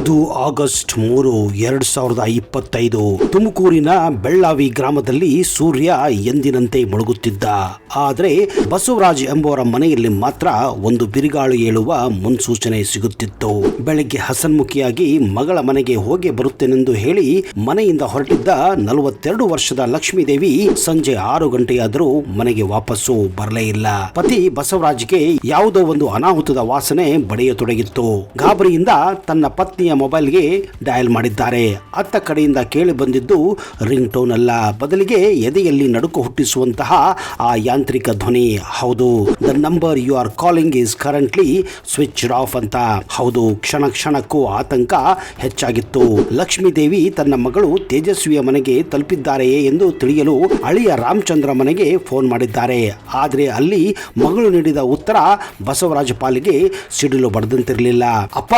ಅದು ಆಗಸ್ಟ್ 3, 2025 ತುಮಕೂರಿನ ಬೆಳ್ಳಾವಿ ಗ್ರಾಮದಲ್ಲಿ ಸೂರ್ಯ ಎಂದಿನಂತೆ ಮುಳುಗುತ್ತಿದ್ದ. ಆದರೆ ಬಸವರಾಜ್ ಎಂಬುವರ ಮನೆಯಲ್ಲಿ ಮಾತ್ರ ಒಂದು ಬಿರುಗಾಳಿ ಏಳುವ ಮುನ್ಸೂಚನೆ ಸಿಗುತ್ತಿತ್ತು. ಬೆಳಗ್ಗೆ ಹಸನ್ಮುಖಿಯಾಗಿ ಮಗಳ ಮನೆಗೆ ಹೋಗಿ ಬರುತ್ತೇನೆಂದು ಹೇಳಿ ಮನೆಯಿಂದ ಹೊರಟಿದ್ದ 42 ವರ್ಷದ ಲಕ್ಷ್ಮೀದೇವಿ ಸಂಜೆ 6 ಗಂಟೆಯಾದರೂ ಮನೆಗೆ ವಾಪಸ್ಸು ಬರಲೇ ಇಲ್ಲ. ಪತಿ ಬಸವರಾಜ್ಗೆ ಯಾವುದೋ ಒಂದು ಅನಾಹುತದ ವಾಸನೆ ಬಡಿಯತೊಡಗಿತ್ತು. ಗಾಬರಿಯಿಂದ ತನ್ನ ಪತ್ನಿಯ ಮೊಬೈಲ್ಗೆ ಡಯಲ್ ಮಾಡಿದ್ದಾರೆ. ಅತ್ತ ಕಡೆಯಿಂದ ಕೇಳಿ ಬಂದಿದ್ದು ರಿಂಗ್ ಟೋನ್ ಅಲ್ಲ, ಬದಲಿಗೆ ಎದೆಯಲ್ಲಿ ನಡುಕು ಹುಟ್ಟಿಸುವಂತಹ ಆ ಯಾಂತ್ರಿಕ ಧ್ವನಿ. ಹೌದು, the number you are calling is currently switched off ಅಂತ. ಹೌದು, ಕ್ಷಣ ಕ್ಷಣಕ್ಕೂ ಆತಂಕ ಹೆಚ್ಚಾಗಿತ್ತು. ಲಕ್ಷ್ಮೀದೇವಿ ತನ್ನ ಮಗಳು ತೇಜಸ್ವಿಯ ಮನೆಗೆ ತಲುಪಿದ್ದಾರೆಯೇ ಎಂದು ತಿಳಿಯಲು ಅಳಿಯ ರಾಮಚಂದ್ರ ಮನೆಗೆ ಫೋನ್ ಮಾಡಿದ್ದಾರೆ. ಆದರೆ ಅಲ್ಲಿ ಮಗಳು ನೀಡಿದ ಉತ್ತರ ಬಸವರಾಜ ಪಾಲಿಗೆ ಸಿಡಿಲು ಬಡದಂತಿರಲಿಲ್ಲ. ಅಪ್ಪ,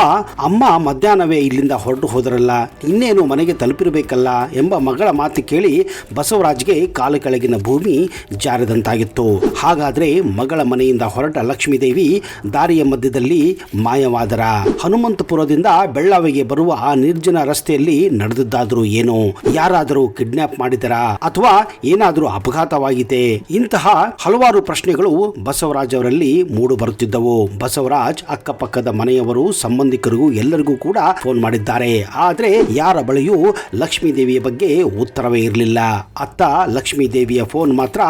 ಅಮ್ಮ ಮಧ್ಯಾಹ್ನವೇ ಇಲ್ಲಿಂದ ಹೊರಟು ಹೋದರಲ್ಲ, ಇನ್ನೇನು ಮನೆಗೆ ತಲುಪಿರಬೇಕಲ್ಲ ಎಂಬ ಮಗಳ ಮಾತು ಕೇಳಿ ಬಸವರಾಜ್ಗೆ ಕಾಲು ಕೆಳಗಿನ ಭೂಮಿ ಜಾರಿದಂತಾಗಿತ್ತು. ಹಾಗಾದ್ರೆ ಮಗಳ ಮನೆಯಿಂದ ಹೊರಟ ಲಕ್ಷ್ಮೀದೇವಿ ದಾರಿಯ ಮಧ್ಯದಲ್ಲಿ ಮಾಯವಾದರ. ಹನುಮಂತಪುರದಿಂದ ಬೆಳ್ಳಾವಿಗೆ ಬರುವ ಆ ನಿರ್ಜನ ರಸ್ತೆಯಲ್ಲಿ ನಡೆದಿದ್ದಾದ್ರೂ ಏನು? ಯಾರಾದರೂ ಕಿಡ್ನಾಪ್ ಮಾಡಿದರಾ ಅಥವಾ ಏನಾದರೂ ಅಪಘಾತವಾಗಿದೆ? ಇಂತಹ ಹಲವಾರು ಪ್ರಶ್ನೆಗಳು ಬಸವರಾಜ್ ಅವರಲ್ಲಿ ಮೂಡು ಬರುತ್ತಿದ್ದವು. ಬಸವರಾಜ್ ಅಕ್ಕಪಕ್ಕದ ಮನೆಯವರು, ಸಂಬಂಧಿಕರಿಗೂ ಎಲ್ಲರಿಗೂ ಕೂಡ ಫೋನ್ ಮಾಡಿದ್ದಾರೆ. ಆದ್ರೆ ಯಾರ ಬಳಿಯೂ ಲಕ್ಷ್ಮೀದೇವಿಯ ಬಗ್ಗೆ ಉತ್ತರವೇ ಇರಲಿಲ್ಲ. ಅತ್ತ ಲಕ್ಷ್ಮೀದೇವಿಯ ಫೋನ್ ಮಾತ್ರ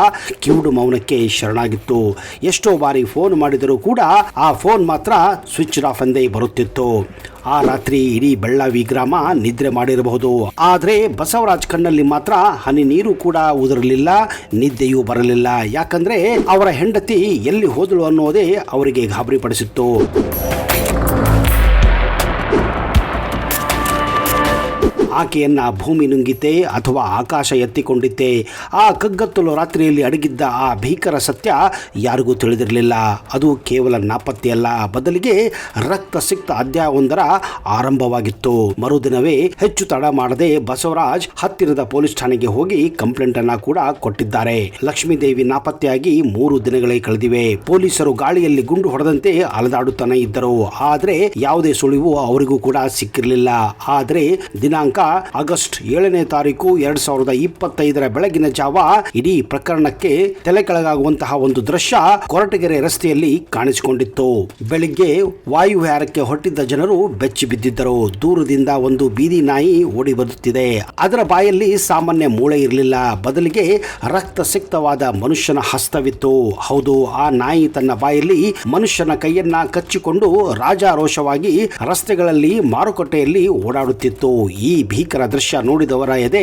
ಕಿವುಡು ಮೌನಕ್ಕೆ ಶರಣಾಗಿತ್ತು. ಎಷ್ಟೋ ಬಾರಿ ಫೋನ್ ಮಾಡಿದರೂ ಕೂಡ ಆ ಫೋನ್ ಮಾತ್ರ ಸ್ವಿಚ್ ಆಫ್ ಎಂದೇ ಬರುತ್ತಿತ್ತು. ಆ ರಾತ್ರಿ ಇಡೀ ಬೆಳ್ಳಾವಿ ಗ್ರಾಮ ನಿದ್ರೆ ಮಾಡಿರಬಹುದು, ಆದ್ರೆ ಬಸವರಾಜ್ ಕಣ್ಣಲ್ಲಿ ಮಾತ್ರ ಹನಿ ನೀರು ಕೂಡ ಉದುರಲಿಲ್ಲ, ನಿದ್ದೆಯೂ ಬರಲಿಲ್ಲ. ಯಾಕಂದ್ರೆ ಅವರ ಹೆಂಡತಿ ಎಲ್ಲಿ ಹೋದಳು ಅನ್ನೋದೇ ಅವರಿಗೆ ಗಾಬರಿಪಡಿಸಿತ್ತು. ಆಕೆಯನ್ನ ಭೂಮಿ ನುಂಗಿತೆ ಅಥವಾ ಆಕಾಶ ಎತ್ತಿಕೊಂಡಿತ್ತೆ? ಆ ಕಗ್ಗತ್ತಲು ರಾತ್ರಿಯಲ್ಲಿ ಅಡಗಿದ್ದ ಆ ಭೀಕರ ಸತ್ಯ ಯಾರಿಗೂ ತಿಳಿದಿರಲಿಲ್ಲ. ಅದು ಕೇವಲ ನಾಪತ್ತೆಯಲ್ಲ, ಬದಲಿಗೆ ರಕ್ತ ಸಿಕ್ತ ಅಧ್ಯಾಯವೊಂದರ ಆರಂಭವಾಗಿತ್ತು. ಮರುದಿನವೇ ಹೆಚ್ಚು ತಡ ಮಾಡದೆ ಬಸವರಾಜ್ ಹತ್ತಿರದ ಪೊಲೀಸ್ ಠಾಣೆಗೆ ಹೋಗಿ ಕಂಪ್ಲೇಂಟ್ ಅನ್ನ ಕೂಡ ಕೊಟ್ಟಿದ್ದಾರೆ. ಲಕ್ಷ್ಮೀದೇವಿ ನಾಪತ್ತೆಯಾಗಿ 3 ದಿನಗಳೇ ಕಳೆದಿವೆ. ಪೊಲೀಸರು ಗಾಳಿಯಲ್ಲಿ ಗುಂಡು ಹೊಡೆದಂತೆ ಅಲೆದಾಡುತ್ತಾನೆ ಇದ್ದರು. ಆದ್ರೆ ಯಾವುದೇ ಸುಳಿವು ಅವರಿಗೂ ಕೂಡ ಸಿಕ್ಕಿರಲಿಲ್ಲ. ಆದ್ರೆ ದಿನಾಂಕ ಆಗಸ್ಟ್ 7ನೇ ತಾರೀಕು 2025 ಬೆಳಗಿನ ಜಾವ ಇಡೀ ಪ್ರಕರಣಕ್ಕೆ ತಲೆ ಕೆಳಗಾಗುವಂತಹ ಒಂದು ದೃಶ್ಯ ಕೊರಟಗೆರೆ ರಸ್ತೆಯಲ್ಲಿ ಕಾಣಿಸಿಕೊಂಡಿತ್ತು. ಬೆಳಿಗ್ಗೆ ವಾಯುವಿಹಾರಕ್ಕೆ ಹೊರಟಿದ್ದ ಜನರು ಬೆಚ್ಚಿ ಬಿದ್ದಿದ್ದರು. ದೂರದಿಂದ ಒಂದು ಬೀದಿ ನಾಯಿ ಓಡಿ ಬರುತ್ತಿದೆ. ಅದರ ಬಾಯಲ್ಲಿ ಸಾಮಾನ್ಯ ಮೂಳೆ ಇರಲಿಲ್ಲ, ಬದಲಿಗೆ ರಕ್ತ ಸಿಕ್ತವಾದ ಮನುಷ್ಯನ ಹಸ್ತವಿತ್ತು. ಹೌದು, ಆ ನಾಯಿ ತನ್ನ ಬಾಯಲ್ಲಿ ಮನುಷ್ಯನ ಕೈಯನ್ನ ಕಚ್ಚಿಕೊಂಡು ರಾಜಾರೋಷವಾಗಿ ರಸ್ತೆಗಳಲ್ಲಿ, ಮಾರುಕಟ್ಟೆಯಲ್ಲಿ ಓಡಾಡುತ್ತಿತ್ತು. ಈ ಭೀಕರ ದೃಶ್ಯ ನೋಡಿದವರ ಎದೆ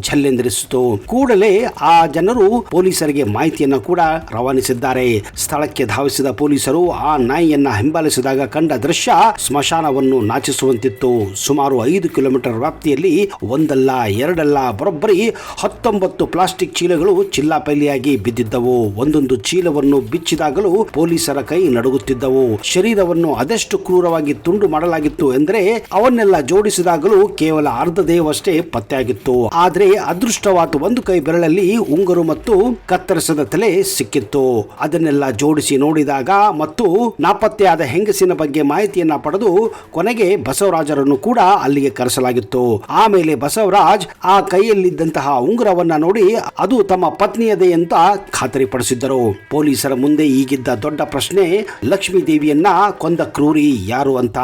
ಝಲ್ಲೆಂದಿರಿಸಿತು. ಕೂಡಲೇ ಆ ಜನರು ಪೊಲೀಸರಿಗೆ ಮಾಹಿತಿಯನ್ನು ಕೂಡ ರವಾನಿಸಿದ್ದಾರೆ. ಸ್ಥಳಕ್ಕೆ ಧಾವಿಸಿದ ಪೊಲೀಸರು ಆ ನಾಯಿಯನ್ನ ಹಿಂಬಾಲಿಸಿದಾಗ ಕಂಡ ದೃಶ್ಯ ಸ್ಮಶಾನವನ್ನು ನಾಚಿಸುವಂತಿತ್ತು. ಸುಮಾರು 5 ಕಿಲೋಮೀಟರ್ ವ್ಯಾಪ್ತಿಯಲ್ಲಿ ಒಂದಲ್ಲ ಎರಡಲ್ಲ ಬರೋಬ್ಬರಿ 19 ಪ್ಲಾಸ್ಟಿಕ್ ಚೀಲಗಳು ಚಿಲ್ಲಾಪೈಲಿಯಾಗಿ ಬಿದ್ದಿದ್ದವು. ಒಂದೊಂದು ಚೀಲವನ್ನು ಬಿಚ್ಚಿದಾಗಲೂ ಪೊಲೀಸರ ಕೈ ನಡುಗುತ್ತಿದ್ದವು. ಶರೀರವನ್ನು ಅದೆಷ್ಟು ಕ್ರೂರವಾಗಿ ತುಂಡು ಮಾಡಲಾಗಿತ್ತು ಎಂದರೆ ಅವನ್ನೆಲ್ಲ ಜೋಡಿಸಿದಾಗಲೂ ಕೇವಲ ಅರ್ಧ ದೇಹವಷ್ಟೇ ಪತ್ತೆಯಾಗಿತ್ತು. ಆದ್ರೆ ಅದೃಷ್ಟವಾದ ಒಂದು ಕೈ ಬೆರಳಲ್ಲಿ ಉಂಗುರು ಮತ್ತು ಕತ್ತರಿಸದ ತಲೆ ಸಿಕ್ಕಿತ್ತು. ಅದನ್ನೆಲ್ಲ ಜೋಡಿಸಿ ನೋಡಿದಾಗ ಮತ್ತು ನಾಪತ್ತೆಯಾದ ಹೆಂಗಸಿನ ಬಗ್ಗೆ ಮಾಹಿತಿಯನ್ನ ಪಡೆದು ಕೊನೆಗೆ ಬಸವರಾಜರನ್ನು ಕೂಡ ಅಲ್ಲಿಗೆ ಕರೆಸಲಾಗಿತ್ತು. ಆಮೇಲೆ ಬಸವರಾಜ್ ಆ ಕೈಯಲ್ಲಿದ್ದಂತಹ ಉಂಗುರವನ್ನ ನೋಡಿ ಅದು ತಮ್ಮ ಪತ್ನಿಯದೇ ಅಂತ ಖಾತರಿಪಡಿಸಿದ್ದರು. ಪೊಲೀಸರ ಮುಂದೆ ಈಗಿದ್ದ ದೊಡ್ಡ ಪ್ರಶ್ನೆ, ಲಕ್ಷ್ಮೀದೇವಿಯನ್ನ ಕೊಂದ ಕ್ರೂರಿ ಯಾರು ಅಂತ.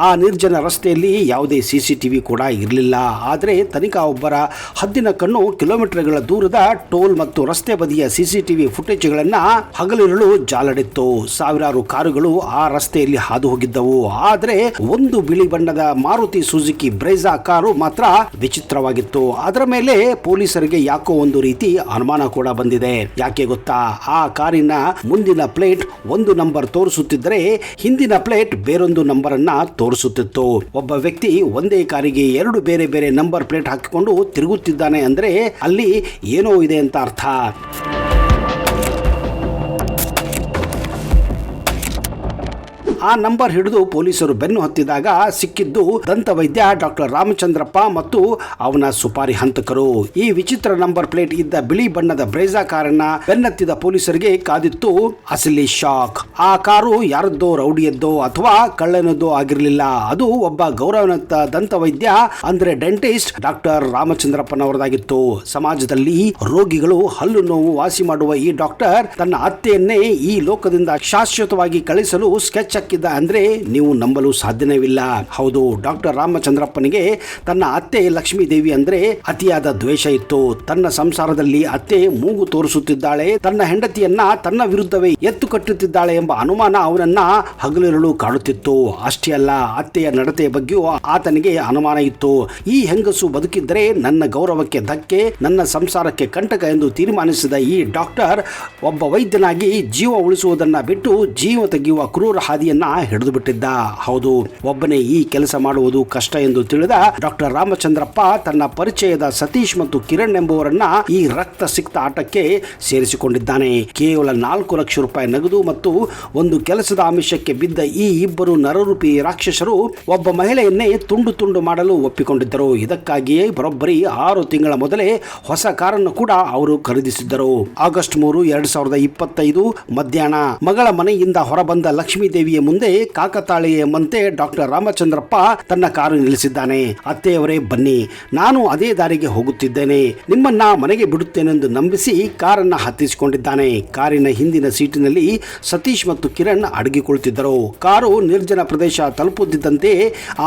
ಆ ನಿರ್ಜನ ರಸ್ತೆಯಲ್ಲಿ ಯಾವುದೇ ಸಿಸಿಟಿವಿ ಕೂಡ ಇರಲಿಲ್ಲ. ಆದರೆ ತನಿಖಾ ಒಬ್ಬರ ಹದ್ದಿನ ಕಣ್ಣು ಕಿಲೋಮೀಟರ್ಗಳ ದೂರದ ಟೋಲ್ ಮತ್ತು ರಸ್ತೆ ಬದಿಯ ಸಿಸಿಟಿವಿ ಫುಟೇಜ್ಗಳನ್ನ ಹಗಲಿರುಳು ಜಾಲಡಿತ್ತು. ಸಾವಿರಾರು ಕಾರುಗಳು ಆ ರಸ್ತೆಯಲ್ಲಿ ಹಾದು ಹೋಗಿದ್ದವು. ಆದರೆ ಒಂದು ಬಿಳಿ ಬಣ್ಣದ ಮಾರುತಿ ಸುಜುಕಿ ಬ್ರೇಜಾ ಕಾರು ಮಾತ್ರ ವಿಚಿತ್ರವಾಗಿತ್ತು. ಅದರ ಮೇಲೆ ಪೊಲೀಸರಿಗೆ ಯಾಕೋ ಒಂದು ರೀತಿ ಅನುಮಾನ ಕೂಡ ಬಂದಿದೆ. ಯಾಕೆ ಗೊತ್ತಾ? ಆ ಕಾರಿನ ಮುಂದಿನ ಪ್ಲೇಟ್ ಒಂದು ನಂಬರ್ ತೋರಿಸುತ್ತಿದ್ದರೆ ಹಿಂದಿನ ಪ್ಲೇಟ್ ಬೇರೊಂದು ನಂಬರ್ ಅನ್ನ ತೋರಿಸುತ್ತಿತ್ತು. ಒಬ್ಬ ವ್ಯಕ್ತಿ ಒಂದೇ ಕಾರಿಗೆ 2 ಬೇರೆ ಬೇರೆ ನಂಬರ್ ಪ್ಲೇಟ್ ಹಾಕಿಕೊಂಡು ತಿರುಗುತ್ತಿದ್ದಾನೆ ಅಂದ್ರೆ ಅಲ್ಲಿ ಏನೋ ಇದೆ ಅಂತ ಅರ್ಥ. ಆ ನಂಬರ್ ಹಿಡಿದು ಪೊಲೀಸರು ಬೆನ್ನು ಹತ್ತಿದಾಗ ಸಿಕ್ಕಿದ್ದು ದಂತ ವೈದ್ಯ ಡಾಕ್ಟರ್ ರಾಮಚಂದ್ರಪ್ಪ ಮತ್ತು ಅವನ ಸುಪಾರಿ ಹಂತಕರು. ಈ ವಿಚಿತ್ರ ನಂಬರ್ ಪ್ಲೇಟ್ ಇದ್ದ ಬಿಳಿ ಬಣ್ಣದ ಬ್ರೇಜಾ ಕಾರನ್ನ ಬೆನ್ನತ್ತಿದ ಪೊಲೀಸರಿಗೆ ಕಾದಿತ್ತು ಅಸಲಿ ಶಾಕ್. ಆ ಕಾರು ಯಾರದ್ದೋ, ರೌಡಿಯದ್ದೋ ಅಥವಾ ಕಳ್ಳನದ್ದೋ ಆಗಿರಲಿಲ್ಲ. ಅದು ಒಬ್ಬ ಗೌರವಾನ್ವಿತ ದಂತ ವೈದ್ಯ ಅಂದ್ರೆ ಡೆಂಟಿಸ್ಟ್ ಡಾಕ್ಟರ್ ರಾಮಚಂದ್ರಪ್ಪನವರದಾಗಿತ್ತು. ಸಮಾಜದಲ್ಲಿ ರೋಗಿಗಳು ಹಲ್ಲು ನೋವು ವಾಸಿ ಮಾಡುವ ಈ ಡಾಕ್ಟರ್ ತನ್ನ ಅತ್ತೆಯನ್ನೇ ಈ ಲೋಕದಿಂದ ಶಾಶ್ವತವಾಗಿ ಕಳಿಸಲು ಸ್ಕೆಚ್ ಹಾಕಿದ್ದ ಅಂದ್ರೆ ನೀವು ನಂಬಲು ಸಾಧ್ಯವಿಲ್ಲ. ಹೌದು, ಡಾಕ್ಟರ್ ರಾಮಚಂದ್ರಪ್ಪನಿಗೆ ತನ್ನ ಅತ್ತೆ ಲಕ್ಷ್ಮೀ ದೇವಿ ಅಂದ್ರೆ ಅತಿಯಾದ ದ್ವೇಷ ಇತ್ತು. ತನ್ನ ಸಂಸಾರದಲ್ಲಿ ಅತ್ತೆ ಮೂಗು ತೋರಿಸುತ್ತಿದ್ದಾಳೆ, ತನ್ನ ಹೆಂಡತಿಯನ್ನ ತನ್ನ ವಿರುದ್ಧವೇ ಎತ್ತು ಕಟ್ಟುತ್ತಿದ್ದಾಳೆ ಎಂಬ ಅನುಮಾನ ಅವನನ್ನ ಹಗಲಿರುಳು ಕಾಡುತ್ತಿತ್ತು. ಅಷ್ಟೇ ಅಲ್ಲ, ಅತ್ತೆಯ ನಡತೆಯ ಬಗ್ಗೆಯೂ ಆತನಿಗೆ ಅನುಮಾನ ಇತ್ತು. ಈ ಹೆಂಗಸು ಬದುಕಿದ್ರೆ ನನ್ನ ಗೌರವಕ್ಕೆ ಧಕ್ಕೆ, ನನ್ನ ಸಂಸಾರಕ್ಕೆ ಕಂಟಕ ಎಂದು ತೀರ್ಮಾನಿಸಿದ ಈ ಡಾಕ್ಟರ್ ಒಬ್ಬ ವೈದ್ಯನಾಗಿ ಜೀವ ಉಳಿಸುವುದನ್ನ ಬಿಟ್ಟು ಜೀವ ತೆಗೆಯುವ ಕ್ರೂರ ಹಾದಿಯನ್ನ ಹಿಡಿದು ಬಿಟ್ಟಿದ್ದ. ಹೌದು, ಒಬ್ಬನೇ ಈ ಕೆಲಸ ಮಾಡುವುದು ಕಷ್ಟ ಎಂದು ತಿಳಿದ ಡಾಕ್ಟರ್ ರಾಮಚಂದ್ರಪ್ಪ ತನ್ನ ಪರಿಚಯದ ಸತೀಶ್ ಮತ್ತು ಕಿರಣ್ ಎಂಬುವರನ್ನ ಈ ರಕ್ತ ಸಿಕ್ತ ಆಟಕ್ಕೆ ಸೇರಿಸಿಕೊಂಡಿದ್ದಾನೆ. ಕೇವಲ 4 ಲಕ್ಷ ರೂಪಾಯಿ ನಗದು ಮತ್ತು ಒಂದು ಕೆಲಸದ ಆಮಿಷಕ್ಕೆ ಬಿದ್ದ ಈ ಇಬ್ಬರು ನರರೂಪಿ ರಾಕ್ಷಸರು ಒಬ್ಬ ಮಹಿಳೆಯನ್ನೇ ತುಂಡು ತುಂಡು ಮಾಡಲು ಒಪ್ಪಿಕೊಂಡಿದ್ದರು. ಇದಕ್ಕಾಗಿಯೇ ಬರೋಬ್ಬರಿ 6 ತಿಂಗಳ ಮೊದಲೇ ಹೊಸ ಕಾರನ್ನು ಕೂಡ ಅವರು ಖರೀದಿಸಿದ್ದರು. ಆಗಸ್ಟ್ 3, 2025 ಮಧ್ಯಾಹ್ನ ಮಗಳ ಮನೆಯಿಂದ ಹೊರಬಂದ ಲಕ್ಷ್ಮೀ ದೇವಿಯ ಮುಂದೆ ಕಾಕತಾಳೀಯ ಎಂಬಂತೆ ಡಾಕ್ಟರ್ ರಾಮಚಂದ್ರಪ್ಪ ತನ್ನ ಕಾರು ನಿಲ್ಲಿಸಿದ್ದಾನೆ. ಅತ್ತೆಯವರೇ ಬನ್ನಿ, ನಾನು ಅದೇ ದಾರಿಗೆ ಹೋಗುತ್ತಿದ್ದೇನೆ, ನಿಮ್ಮನ್ನ ಮನೆಗೆ ಬಿಡುತ್ತೇನೆಂದು ನಂಬಿಸಿ ಕಾರನ್ನ ಹತ್ತಿಸಿಕೊಂಡಿದ್ದಾನೆ. ಕಾರಿನ ಹಿಂದಿನ ಸೀಟಿನಲ್ಲಿ ಸತೀಶ್ ಮತ್ತು ಕಿರಣ್ ಅಡಗಿ ಕುಳಿತಿದ್ದರು. ಕಾರು ನಿರ್ಜನ ಪ್ರದೇಶ ತಲುಪುತ್ತಿದ್ದಂತೆ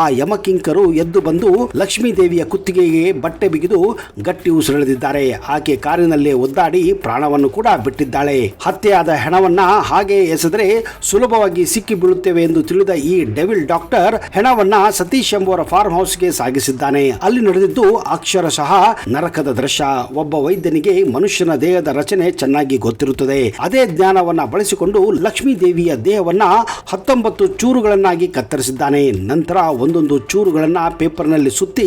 ಆ ಯಮಕಿಂಕರು ಎದ್ದು ಬಂದು ಲಕ್ಷ್ಮೀ ದೇವಿಯ ಕುತ್ತಿಗೆಗೆ ಬಟ್ಟೆ ಬಿಗಿದು ಗಟ್ಟಿ ಉಸಿರೆಳೆದಿದ್ದಾರೆ. ಆಕೆ ಕಾರಿನಲ್ಲೇ ಒದ್ದಾಡಿ ಪ್ರಾಣವನ್ನು ಕೂಡ ಬಿಟ್ಟಿದ್ದಾಳೆ. ಹತ್ಯೆಯಾದ ಹೆಣವನ್ನ ಹಾಗೆ ಎಸೆದರೆ ಸುಲಭವಾಗಿ ಸಿಕ್ಕಿ ಬೀಳುತ್ತೇವೆ ಎಂದು ತಿಳಿದ ಈ ಡೆವಿಲ್ ಡಾಕ್ಟರ್ ಹೆಣವನ್ನ ಸತೀಶ್ ಎಂಬುವರ ಫಾರ್ಮ್ ಹೌಸ್ಗೆ ಸಾಗಿಸಿದ್ದಾನೆ. ಅಲ್ಲಿ ನಡೆದಿದ್ದು ಅಕ್ಷರಶಃ ನರಕದ ದೃಶ್ಯ. ಒಬ್ಬ ವೈದ್ಯನಿಗೆ ಮನುಷ್ಯನ ದೇಹದ ರಚನೆ ಚೆನ್ನಾಗಿ ಗೊತ್ತಿರುತ್ತದೆ. ಅದೇ ಜ್ಞಾನವನ್ನ ಬಳಸಿಕೊಂಡು ಲಕ್ಷ್ಮೀ ದೇವಿಯ ದೇಹವನ್ನ 19 ಚೂರುಗಳನ್ನಾಗಿ ಕತ್ತರಿಸಿದ್ದಾನೆ. ನಂತರ ಒಂದೊಂದು ಚೂರುಗಳನ್ನ ಪೇಪರ್ನಲ್ಲಿ ಸುತ್ತಿ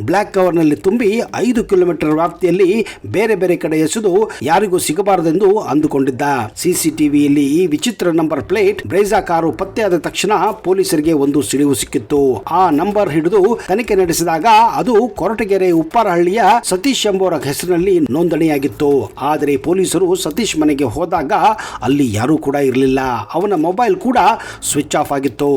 ಬ್ಲಾಕ್ ಕವರ್ನಲ್ಲಿ ತುಂಬಿ 5 ಕಿಲೋಮೀಟರ್ ವ್ಯಾಪ್ತಿಯಲ್ಲಿ ಬೇರೆ ಬೇರೆ ಕಡೆ ಎಸೆದು ಯಾರಿಗೂ ಸಿಗಬಾರದೆಂದು ಅಂದುಕೊಂಡಿದ್ದ. ಸಿಸಿಟಿವಿಯಲ್ಲಿ ಈ ವಿಚಿತ್ರ ನಂಬರ್ ಪ್ಲೇಟ್ ಬ್ರೇಜಾ ಕಾರು ಪತ್ತೆಯಾದ ತಕ್ಷಣ ಪೊಲೀಸರಿಗೆ ಒಂದು ಸಿಡಿವು ಸಿಕ್ಕಿತ್ತು. ಆ ನಂಬರ್ ಹಿಡಿದು ತನಿಖೆ ನಡೆಸಿದಾಗ ಅದು ಕೊರಟಗೆರೆ ಉಪ್ಪಾರಹಳ್ಳಿಯ ಸತೀಶ್ ಎಂಬುವರ ಹೆಸರಿನಲ್ಲಿ ನೋಂದಣಿಯಾಗಿತ್ತು. ಆದರೆ ಪೊಲೀಸರು ಸತೀಶ್ ಮನೆಗೆ ಹೋದಾಗ ಅಲ್ಲಿ ಯಾರೂ ಕೂಡ ಇರಲಿಲ್ಲ. ಅವನ ಮೊಬೈಲ್ ಕೂಡ ಸ್ವಿಚ್ ಆಫ್ ಆಗಿತ್ತು.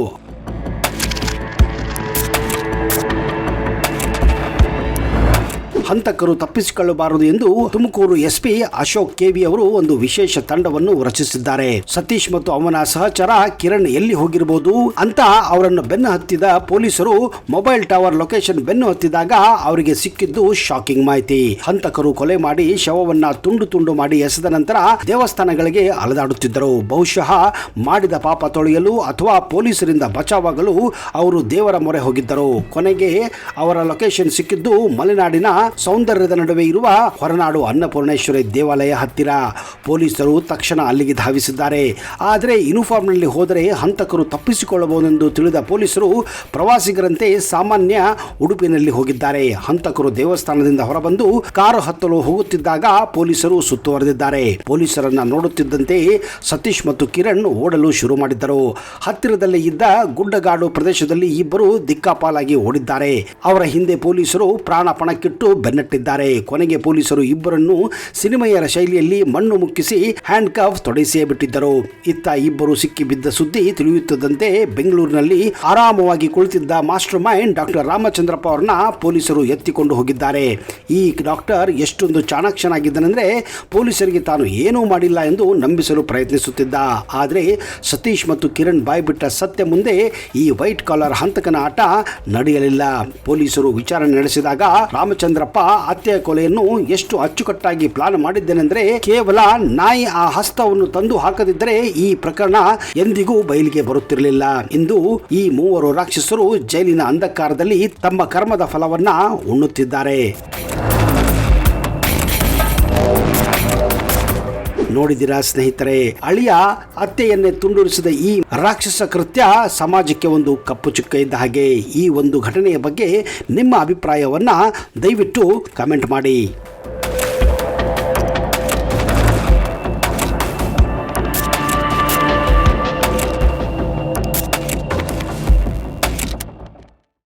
ಹಂತಕರು ತಪ್ಪಿಸಿಕೊಳ್ಳಬಾರದು ಎಂದು ತುಮಕೂರು ಎಸ್ಪಿ ಅಶೋಕ್ ಕೆವಿ ಅವರು ಒಂದು ವಿಶೇಷ ತಂಡವನ್ನು ರಚಿಸಿದ್ದಾರೆ. ಸತೀಶ್ ಮತ್ತು ಅವನ ಸಹಚರ ಕಿರಣ್ ಎಲ್ಲಿ ಹೋಗಿರಬಹುದು ಅಂತ ಅವರನ್ನು ಬೆನ್ನು ಹತ್ತಿದ ಪೊಲೀಸರು ಮೊಬೈಲ್ ಟವರ್ ಲೊಕೇಶನ್ ಬೆನ್ನು ಹತ್ತಿದಾಗ ಅವರಿಗೆ ಸಿಕ್ಕಿದ್ದು ಶಾಕಿಂಗ್ ಮಾಹಿತಿ. ಹಂತಕರು ಕೊಲೆ ಮಾಡಿ ಶವವನ್ನ ತುಂಡು ತುಂಡು ಮಾಡಿ ಎಸೆದ ನಂತರ ದೇವಸ್ಥಾನಗಳಿಗೆ ಅಲೆದಾಡುತ್ತಿದ್ದರು. ಬಹುಶಃ ಮಾಡಿದ ಪಾಪ ತೊಳೆಯಲು ಅಥವಾ ಪೊಲೀಸರಿಂದ ಬಚಾವಾಗಲು ಅವರು ದೇವರ ಮೊರೆ ಹೋಗಿದ್ದರು. ಕೊನೆಗೆ ಅವರ ಲೊಕೇಶನ್ ಸಿಕ್ಕಿದ್ದು ಮಲೆನಾಡಿನ ಸೌಂದರ್ಯದ ನಡುವೆ ಇರುವ ಹೊರನಾಡು ಅನ್ನಪೂರ್ಣೇಶ್ವರಿ ದೇವಾಲಯ ಹತ್ತಿರ. ಪೊಲೀಸರು ತಕ್ಷಣ ಅಲ್ಲಿಗೆ ಧಾವಿಸಿದ್ದಾರೆ. ಆದರೆ ಯೂನಿಫಾರ್ಮ್ನಲ್ಲಿ ಹೋದರೆ ಹಂತಕರು ತಪ್ಪಿಸಿಕೊಳ್ಳಬಹುದೆಂದು ತಿಳಿದ ಪೊಲೀಸರು ಪ್ರವಾಸಿಗರಂತೆ ಸಾಮಾನ್ಯ ಉಡುಪಿನಲ್ಲಿ ಹೋಗಿದ್ದಾರೆ. ಹಂತಕರು ದೇವಸ್ಥಾನದಿಂದ ಹೊರಬಂದು ಕಾರು ಹತ್ತಲು ಹೋಗುತ್ತಿದ್ದಾಗ ಪೊಲೀಸರು ಸುತ್ತುವರೆದಿದ್ದಾರೆ. ಪೊಲೀಸರನ್ನ ನೋಡುತ್ತಿದ್ದಂತೆ ಸತೀಶ್ ಮತ್ತು ಕಿರಣ್ ಓಡಲು ಶುರು ಮಾಡಿದ್ದರು. ಹತ್ತಿರದಲ್ಲೇ ಇದ್ದ ಗುಡ್ಡಗಾಡು ಪ್ರದೇಶದಲ್ಲಿ ಇಬ್ಬರು ದಿಕ್ಕಾಪಾಲಾಗಿ ಓಡಿದ್ದಾರೆ. ಅವರ ಹಿಂದೆ ಪೊಲೀಸರು ಪ್ರಾಣ ಪಣಕ್ಕಿಟ್ಟು ಬೆನ್ನಟ್ಟಿದ್ದಾರೆ. ಕೊನೆಗೆ ಪೊಲೀಸರು ಇಬ್ಬರನ್ನು ಸಿನಿಮೆಯರ ಶೈಲಿಯಲ್ಲಿ ಮಣ್ಣು ಮುಕ್ಕಿಸಿ ಹ್ಯಾಂಡ್ ಕಫ್ ತೊಡೆಸಿಯೇ ಬಿಟ್ಟಿದ್ದರು. ಇತ್ತ ಇಬ್ಬರು ಸಿಕ್ಕಿ ಬಿದ್ದ ಸುದ್ದಿ ತಿಳಿಯುತ್ತಿದ್ದಂತೆ ಬೆಂಗಳೂರಿನಲ್ಲಿ ಆರಾಮವಾಗಿ ಕುಳಿತಿದ್ದ ಮಾಸ್ಟರ್ ಮೈಂಡ್ ಡಾಕ್ಟರ್ ರಾಮಚಂದ್ರಪ್ಪ ಅವರನ್ನ ಪೊಲೀಸರು ಎತ್ತಿಕೊಂಡು ಹೋಗಿದ್ದಾರೆ. ಈ ಡಾಕ್ಟರ್ ಎಷ್ಟೊಂದು ಚಾಣಾಕ್ಷನಾಗಿದ್ದನೆಂದರೆ ಪೊಲೀಸರಿಗೆ ತಾನು ಏನೂ ಮಾಡಿಲ್ಲ ಎಂದು ನಂಬಿಸಲು ಪ್ರಯತ್ನಿಸುತ್ತಿದ್ದ. ಆದರೆ ಸತೀಶ್ ಮತ್ತು ಕಿರಣ್ ಬಾಯ್ಬಿಟ್ಟ ಸತ್ಯ ಮುಂದೆ ಈ ವೈಟ್ ಕಾಲರ್ ಹಂತಕನ ಆಟ ನಡೆಯಲಿಲ್ಲ. ಪೊಲೀಸರು ವಿಚಾರಣೆ ನಡೆಸಿದಾಗ ರಾಮಚಂದ್ರಪ್ಪ ಹತ್ಯೆಯ ಕೊಲೆಯನ್ನು ಎಷ್ಟು ಅಚ್ಚುಕಟ್ಟಾಗಿ ಪ್ಲಾನ್ ಮಾಡಿದ್ದೇನೆಂದರೆ ಕೇವಲ ನಾಯಿ ಆ ಹಸ್ತವನ್ನು ತಂದು ಹಾಕದಿದ್ದರೆ ಈ ಪ್ರಕರಣ ಎಂದಿಗೂ ಬಯಲಿಗೆ ಬರುತ್ತಿರಲಿಲ್ಲ ಎಂದು ಈ ಮೂವರು ರಾಕ್ಷಸರು ಜೈಲಿನ ಅಂಧಕಾರದಲ್ಲಿ ತಮ್ಮ ಕರ್ಮದ ಫಲವನ್ನ ಉಣ್ಣುತ್ತಿದ್ದಾರೆ. ನೋಡಿದಿರಾ ಸ್ನೇಹಿತರೆ, ಅಳಿಯ ಅತ್ತೆಯನ್ನೇ ತುಂಡುರಿಸಿದ ಈ ರಾಕ್ಷಸ ಕೃತ್ಯ ಸಮಾಜಕ್ಕೆ ಒಂದು ಕಪ್ಪು ಚುಕ್ಕ ಇದ್ದ ಹಾಗೆ. ಈ ಒಂದು ಘಟನೆಯ ಬಗ್ಗೆ ನಿಮ್ಮ ಅಭಿಪ್ರಾಯವನ್ನ ದಯವಿಟ್ಟು ಕಮೆಂಟ್ ಮಾಡಿ.